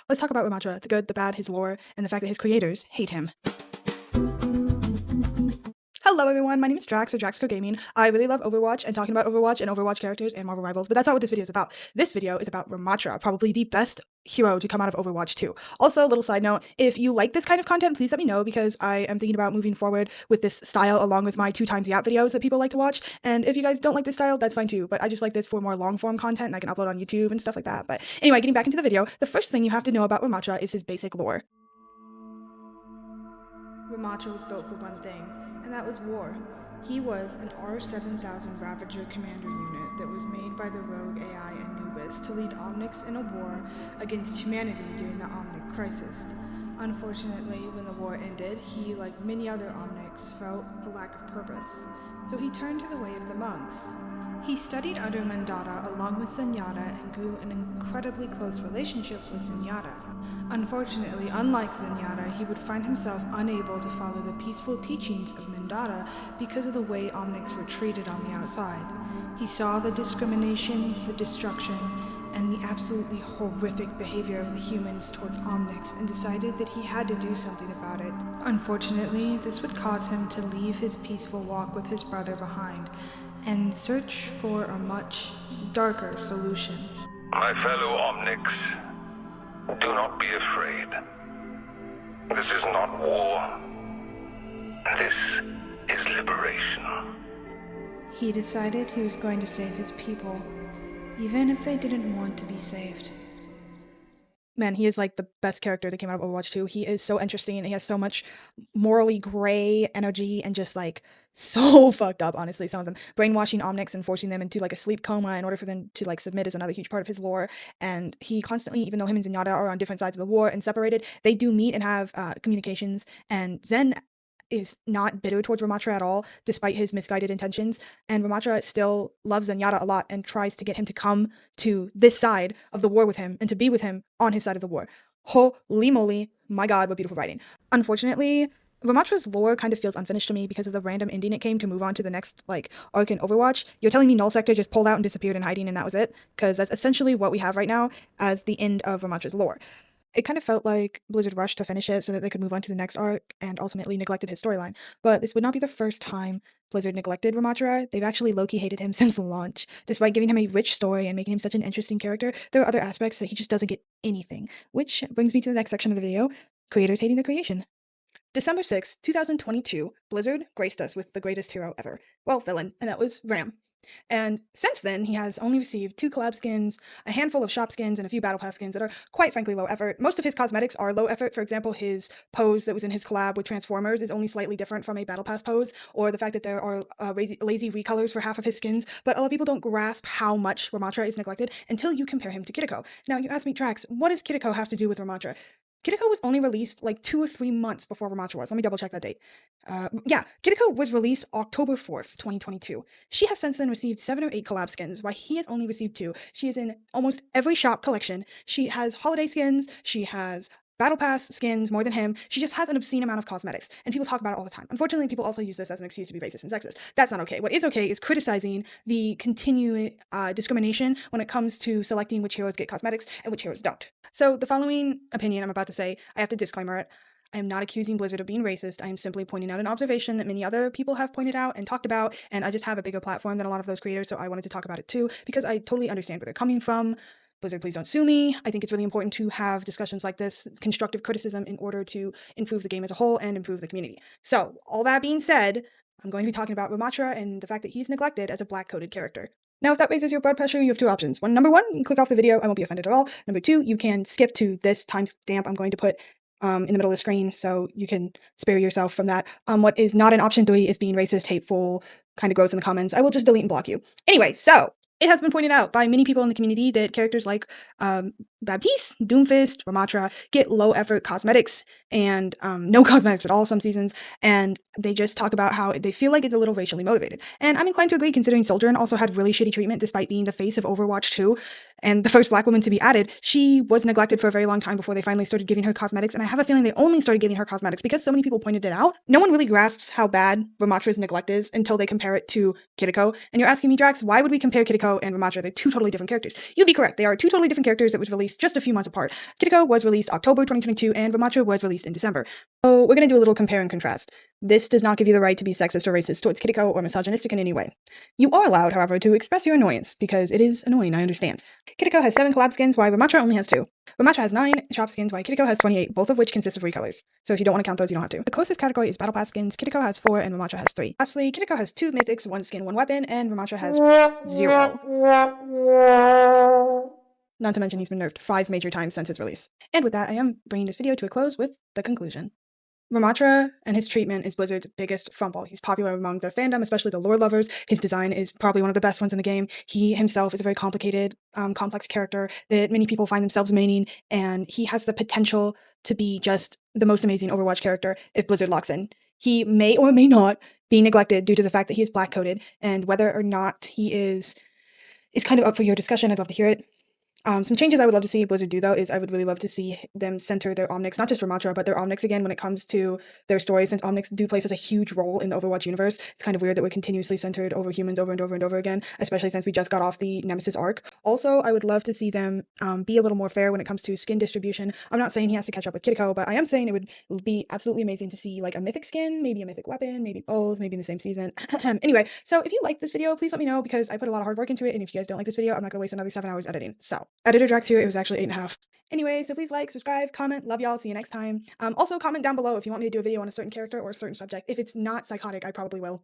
Let's talk about Ramattra, the good, the bad, his lore, and the fact that his creators hate him. Hello everyone, my name is Drax or Draxco Gaming. I really love Overwatch and talking about Overwatch and Overwatch characters and Marvel Rivals, but that's not what this video is about. This video is about Ramattra, probably the best hero to come out of Overwatch 2. Also, a little side note, if you like this kind of content, please let me know because I am thinking about moving forward with this style along with my 2x Yap videos that people like to watch. And if you guys don't like this style, that's fine too, but I just like this for more long form content and I can upload on YouTube and stuff like that. But anyway, getting back into the video, the first thing you have to know about Ramattra is his basic lore. Ramattra was built for one thing, and that was war. He was an R7000 Ravager commander unit that was made by the rogue AI Anubis to lead Omnics in a war against humanity during the Omnic crisis. Unfortunately, when the war ended, he, like many other Omnics, felt a lack of purpose, so he turned to the way of the monks. He studied under Mandata along with Zenyatta and grew an incredibly close relationship with Zenyatta. Unfortunately, unlike Zenyatta, he would find himself unable to follow the peaceful teachings of Mandata because of the way Omnics were treated on the outside. He saw the discrimination, the destruction, and the absolutely horrific behavior of the humans towards Omnics and decided that he had to do something about it. Unfortunately, this would cause him to leave his peaceful walk with his brother behind and search for a much darker solution. My fellow Omnics, do not be afraid. This is not war. This is liberation. He decided he was going to save his people, even if they didn't want to be saved. Man, he is like the best character that came out of Overwatch 2. He is so interesting and he has so much morally gray energy and just like so fucked up, honestly, some of them. Brainwashing Omnics and forcing them into like a sleep coma in order for them to like submit is another huge part of his lore. And he constantly, even though him and Zenyatta are on different sides of the war and separated, they do meet and have communications. And Zen is not bitter towards Ramattra at all, despite his misguided intentions. And Ramattra still loves Zenyatta a lot and tries to get him to come to this side of the war with him and to be with him on his side of the war. Holy moly, my god, what beautiful writing. Unfortunately, Ramattra's lore kind of feels unfinished to me because of the random ending it came to move on to the next like arc in Overwatch. You're telling me Null Sector just pulled out and disappeared in hiding and that was it? Because that's essentially what we have right now as the end of Ramattra's lore. It kind of felt like Blizzard rushed to finish it so that they could move on to the next arc and ultimately neglected his storyline. But this would not be the first time Blizzard neglected Ramattra. They've actually low-key hated him since launch. Despite giving him a rich story and making him such an interesting character, there are other aspects that he just doesn't get anything. Which brings me to the next section of the video, creators hating the creation. December 6, 2022, Blizzard graced us with the greatest hero ever. Well, villain, and that was Ram. And since then, he has only received 2 collab skins, a handful of shop skins, and a few battle pass skins that are quite frankly low effort. Most of his cosmetics are low effort. For example, his pose that was in his collab with Transformers is only slightly different from a battle pass pose, or the fact that there are lazy recolors for half of his skins. But a lot of people don't grasp how much Ramattra is neglected until you compare him to Kiriko. Now, you ask me, Drax, what does Kiriko have to do with Ramattra? Kiriko was only released like 2 or 3 months before Ramattra was. Let me double check that date. Yeah, Kiriko was released October 4th, 2022. She has since then received 7 or 8 collab skins, while he has only received 2. She is in almost every shop collection. She has holiday skins, she has battle pass skins more than him. She just has an obscene amount of cosmetics, and people talk about it all the time. Unfortunately, people also use this as an excuse to be racist and sexist. That's not okay. What is okay is criticizing the continued discrimination when it comes to selecting which heroes get cosmetics and which heroes don't. So the following opinion I'm about to say, I have to disclaimer it. I am not accusing Blizzard of being racist. I am simply pointing out an observation that many other people have pointed out and talked about, and I just have a bigger platform than a lot of those creators, so I wanted to talk about it too, because I totally understand where they're coming from. Blizzard, please don't sue me. I think it's really important to have discussions like this, constructive criticism, in order to improve the game as a whole and improve the community. So, all that being said, I'm going to be talking about Ramattra and the fact that he's neglected as a black-coded character. Now, if that raises your blood pressure, you have 2 options. Number 1, you click off the video, I won't be offended at all. Number 2, you can skip to this timestamp I'm going to put in the middle of the screen, so you can spare yourself from that. What is not an option 3 is being racist, hateful, kind of gross in the comments. I will just delete and block you. Anyway, so it has been pointed out by many people in the community that characters like Baptiste, Doomfist, Ramattra get low effort cosmetics and no cosmetics at all some seasons, and they just talk about how they feel like it's a little racially motivated. And I'm inclined to agree, considering Soldierin also had really shitty treatment despite being the face of Overwatch 2 and the first black woman to be added. She was neglected for a very long time before they finally started giving her cosmetics, and I have a feeling they only started giving her cosmetics because so many people pointed it out. No one really grasps how bad Ramattra's neglect is until they compare it to Kiriko. And you're asking me, Drax, why would we compare Kiriko and Ramattra? They're 2 totally different characters. You'd be correct. They are 2 totally different characters that was released released just a few months apart. Kiriko was released October 2022 and Ramattra was released in December. So we're going to do a little compare and contrast. This does not give you the right to be sexist or racist towards Kiriko or misogynistic in any way. You are allowed, however, to express your annoyance, because it is annoying, I understand. Kiriko has 7 collab skins, while Ramattra only has 2. Ramattra has 9 shop skins, while Kiriko has 28, both of which consist of recolors. So if you don't want to count those, you don't have to. The closest category is Battle Pass skins. Kiriko has 4 and Ramattra has 3. Lastly, Kiriko has 2 mythics, 1 skin, 1 weapon, and Ramattra has 0. Not to mention he's been nerfed 5 major times since his release. And with that, I am bringing this video to a close with the conclusion. Ramattra and his treatment is Blizzard's biggest fumble. He's popular among the fandom, especially the lore lovers. His design is probably one of the best ones in the game. He himself is a very complicated, complex character that many people find themselves maining, and he has the potential to be just the most amazing Overwatch character if Blizzard locks in. He may or may not be neglected due to the fact that he is black-coded, and whether or not he is kind of up for your discussion. I'd love to hear it. Some changes I would love to see Blizzard do, though, is I would really love to see them center their Omnics, not just Ramattra, but their Omnics again when it comes to their stories, since Omnics do play such a huge role in the Overwatch universe. It's kind of weird that we're continuously centered over humans over and over and over again, especially since we just got off the Nemesis arc. Also, I would love to see them be a little more fair when it comes to skin distribution. I'm not saying he has to catch up with Kiriko, but I am saying it would be absolutely amazing to see like a mythic skin, maybe a mythic weapon, maybe both, maybe in the same season. Anyway, so if you like this video, please let me know, because I put a lot of hard work into it, and if you guys don't like this video, I'm not going to waste another 7 hours editing. So, editor Drax here, it was actually 8.5. Anyway, so please like, subscribe, comment, love y'all, see you next time. Also comment down below if you want me to do a video on a certain character or a certain subject. If it's not psychotic, I probably will.